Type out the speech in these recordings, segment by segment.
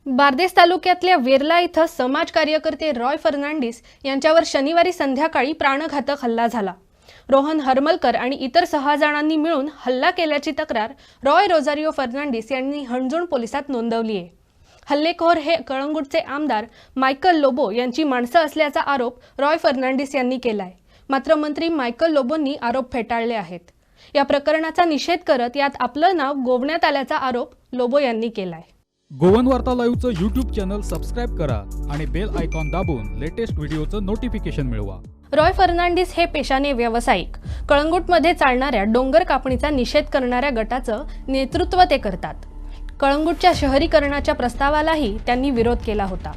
बार्देस तालुक्यातल्या वेर्ला इथं समाज कार्यकर्ते रॉय फर्नांडिस यांच्यावर शनिवारी संध्याकाळी प्राणघातक हल्ला झाला। रोहन हरमलकर आणि इतर 6 जणांनी मिळून हल्ला केल्याची तक्रार रॉय रोजारियो फर्नांडिस यांनी हणजूण पोलिसात नोंदवली आहे। हल्लेखोर हे कळंगूटचे आमदार मायकल लोबो यांची माणसं असल्याचा आरोप रॉय फर्नांडिस यांनी केलाय। मात्र मंत्री मायकल लोबोंनी आरोप फेटाळले आहेत। या प्रकरणाचा निषेध करत यात आपलं नाव गोवण्यात आल्याचा आरोप लोबो यांनी केलाय। गोवन वार्ता लाईव्हचं YouTube चॅनल सबस्क्राइब करा आणि बेल आयकॉन दाबून लेटेस्ट व्हिडिओचं नोटिफिकेशन मिळवा। रॉय फर्नांडिस हे पेशाने व्यावसायिक कळंगूटमध्ये चालणाऱ्या डोंगर कापणीचा निषेध करणाऱ्या गटाचं नेतृत्व ते करतात। कळंगूटच्या शहरीकरणाच्या प्रस्तावालाही त्यांनी विरोध केला होता।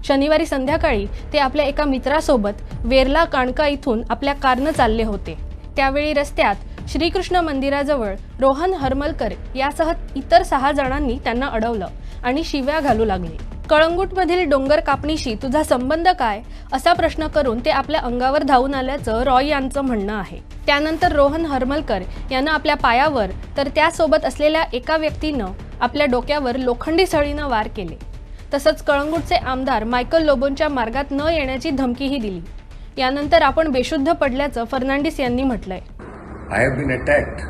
शनिवारी संध्याकाळी ते आपल्या एका मित्रासोबत वेर्ला काणका इथून आपल्या कारने चालले होते। त्यावेळी रस्त्यात श्रीकृष्ण मंदिराजवळ रोहन हरमलकर यासह इतर 6 जणांनी त्यांना अडवलं आणि शिव्या घालू लागले। कळंगूटमधील डोंगर कापणीशी तुझा संबंध काय असा प्रश्न करून ते आपल्या अंगावर धावून आल्याचं रॉय यांचं म्हणणं आहे। त्यानंतर रोहन हरमलकर यांना आपल्या पायावर तर त्यासोबत असलेल्या एका व्यक्तीनं आपल्या डोक्यावर लोखंडी सळीनं वार केले। तसंच कळंगूटचे आमदार मायकल लोबोंच्या मार्गात न येण्याची धमकीही दिली। यानंतर आपण बेशुद्ध पडल्याचं फर्नांडिस यांनी म्हटलंय। I have been attacked.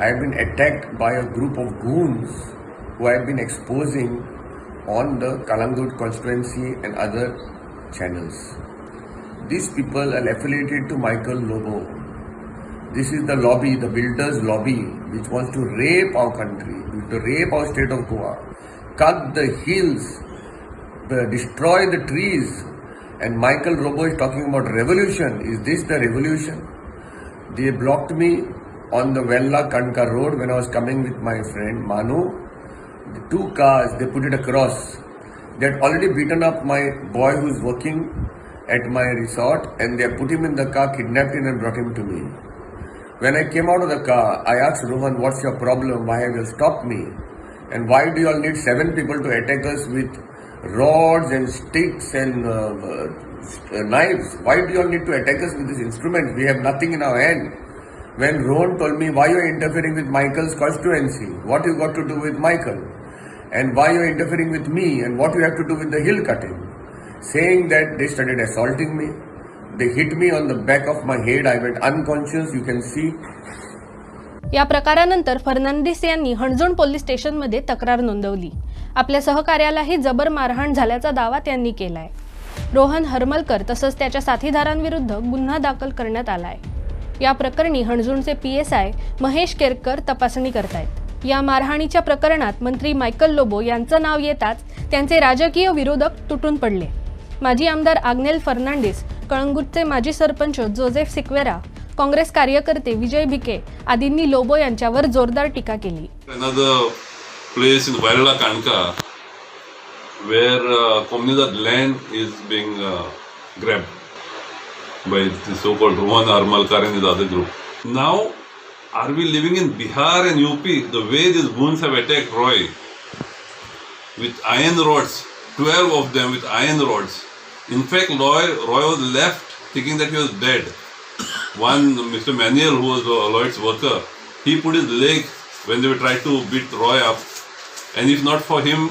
I have been attacked by a group of goons who I have been exposing on the Kalangut constituency and other channels. These people are affiliated to Michael Lobo. This is the lobby, the builders lobby, which wants to rape our country, to rape our state of Goa, cut the hills, destroy the trees. And Michael Lobo is talking about revolution. Is this the revolution? They blocked me on the Vella Kanka road when I was coming with my friend Manu. The 2 cars, they put it across. They had already beaten up my boy who's working at my resort and they put him in the car, kidnapped him and brought him to me. When I came out of the car, I asked Rohan, what's your problem? Why have you stopped me? And why do you all need 7 people to attack us with rods and sticks and knives? Why do you all need to attack us with this instrument? We have nothing in our hand. When Rohan told me, why you are interfering with Michael's constituency? What you got to do with Michael? And why you are interfering with me? And what you have to do with the hill cutting? Saying that, they started assaulting me. They hit me on the back of my head. I went unconscious, you can see. या प्रकारानंतर फर्नांडिस यांनी Anjuna police स्टेशनमध्ये तक्रार नोंदवली। आपल्या सहकार्यालाही जबर मारहाण झाल्याचा दावा त्यांनी केलाय। रोहन हरमलकर तसंच त्याच्या साथीदारांविरुद्ध गुन्हा दाखल करण्यात आलाय। या प्रकरणी हणजूणचे PSI महेश केरकर तपासणी करतायत। या मारहाणीच्या प्रकरणात मंत्री मायकल लोबो यांचं नाव येताच त्यांचे राजकीय विरोधक तुटून पडले। माजी आमदार आग्नेल फर्नांडिस, कळंगूटचे माजी सरपंच जोसेफ सिक्वेरा, काँग्रेस कार्यकर्ते विजय भिके आदींनी लोबो यांच्यावर जोरदार टीका केली। Another place in Varela Kanka where communal land is being grabbed by the so-called Rohan Harmalkar and his other group. Now, are we living in Bihar and UP? The way these goons have attacked Roy with iron rods, 12 of them with iron rods. In fact, Roy was left thinking that he was dead. One, Mr. Manuel, who was Lloyd's worker, he put his leg when they were trying to beat Roy up. And if not for him,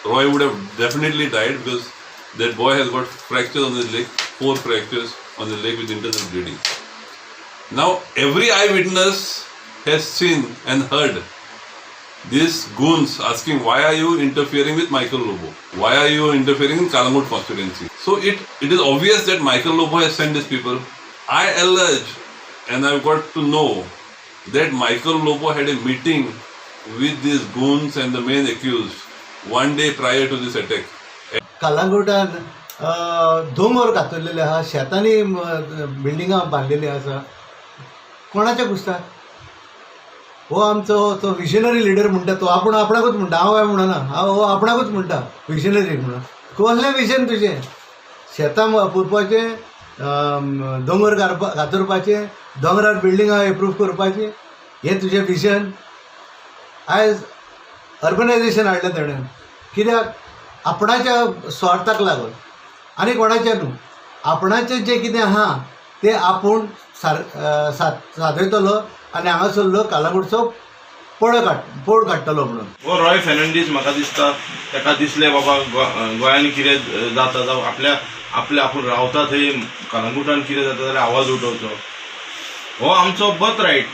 Roy would have definitely died because that boy has got fractures on his leg, 4 fractures on his leg with internal bleeding. Now, every eyewitness has seen and heard these goons asking, why are you interfering with Michael Lobo? Why are you interfering in Kalangut constituency? So it is obvious that Michael Lobo has sent these people. I allege, and I've got to know, that Michael Lobo had a meeting with these goons and the main accused one day prior to this attack. कालांगुटान दोंगर कातरलेले आहा, शेतांनी बिल्डिंगां बांदलेली आसा। कोणाच्या कुस्तार? हो आमचो तो विशनरी लिडर म्हणटा, तो आपूण आपणाकूच म्हणटा, हांव काय म्हणना, हो आपणाकूच म्हणटा विशनरी म्हणून। कसलें विजन तुजें? शेतां पुरपाचें, दोंगर कातरपाचें, दोंगरार बिल्डिंगां इम्प्रूव करपाचें, हें तुजें विजन? आयज अर्बनायझेशन हाडलें ताणें, कित्याक? आपणाच्या स्वार्थाक लागून आनी कोणाचें न्हू। आपणाचें जें कितें आहा तें आपूण सादयतलो आनी हांगासरलो कालांगूटचो पळ काडटलो म्हणून. हो रॉय फेर्नांडीस म्हाका दिसता ताका दिसलें बाबा गोंयांत कितें जाता जावं आपल्या आपूण रावता थंय कलंगुटान कितें जाता जाल्यार आवाज उठोवचो. हो आमचो बर्थ रायट,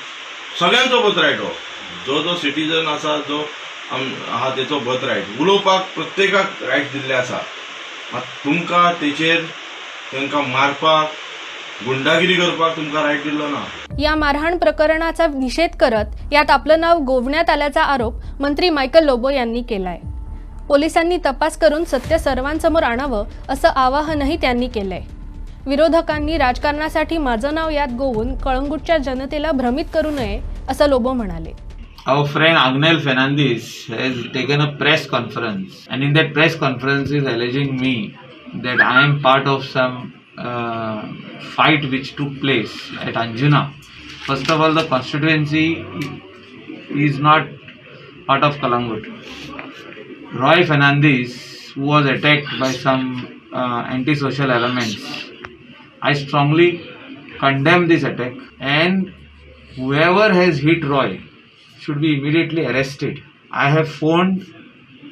सगळ्यांचो बर्थ रायट. हो जो सिटीजन आसा जो आहा तेचो बर्थ रायट. उलोवपाक प्रत्येकाक रायट दिल्ले आसा. मात तुमकां तेचेर तांकां मारपाक गुंडागिरी करपाक तुमकां रायट दिल्लो ना. या मारहाण प्रकरणाचा निषेध करत यात आपलं नाव गोवण्यात आल्याचा आरोप मंत्री मायकल लोबो यांनी केलाय. पोलिसांनी तपास करून सत्य सर्वांसमोर आणावं असं आवाहनही त्यांनी केलंय. विरोधकांनी राजकारणासाठी माझं नाव यात गोवून कळंगूटच्या जनतेला भ्रमित करू नये असं लोबो म्हणाले. Our friend Agnel Fernandes has taken a press conference, and in that press conference is alleging me that I am part of some fight which took place at Anjuna. First of all, the constituency is not part of Kalangut. Roy Fernandes was attacked by some antisocial elements. I strongly condemn this attack, and whoever has hit Roy should be immediately arrested. I have phoned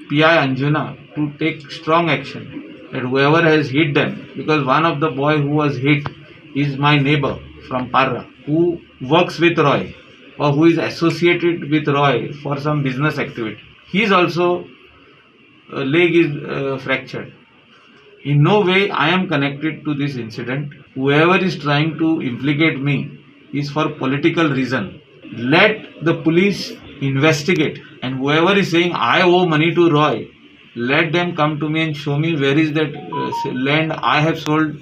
PI Anjuna to take strong action that whoever has hit them, because one of the boy who was hit is my neighbor from Parra who works with Roy or who is associated with Roy for some business activity. His also leg is fractured. In no way I am connected to this incident. Whoever is trying to implicate me is for political reason. Let the police investigate, and whoever is saying I owe money to Roy, let them come to me and show me where is that land I have sold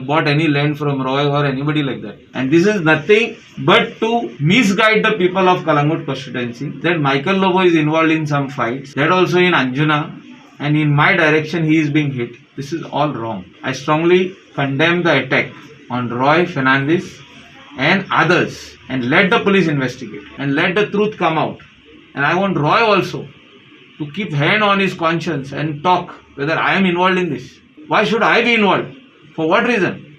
bought any land from Roy or anybody like that. And this is nothing but to misguide the people of Kalangut constituency that Michael Lobo is involved in some fights, that also in Anjuna, and in my direction he is being hit. This is all wrong. I strongly condemn the attack on Roy Fernandes and others, and let the police investigate and let the truth come out. And I want Roy also to keep hand on his conscience and talk whether I am involved in this. Why should I be involved? For what reason?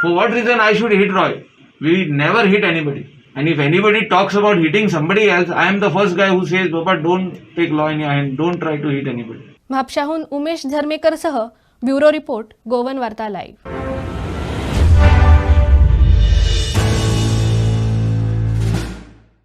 For what reason I should hit Roy? We never hit anybody. And if anybody talks about hitting somebody else, I am the first guy who says, Baba, don't take law in your hand, don't try to hit anybody. म्हापशाहून Umesh धर्मेकर सह bureau report Goan वार्ता live.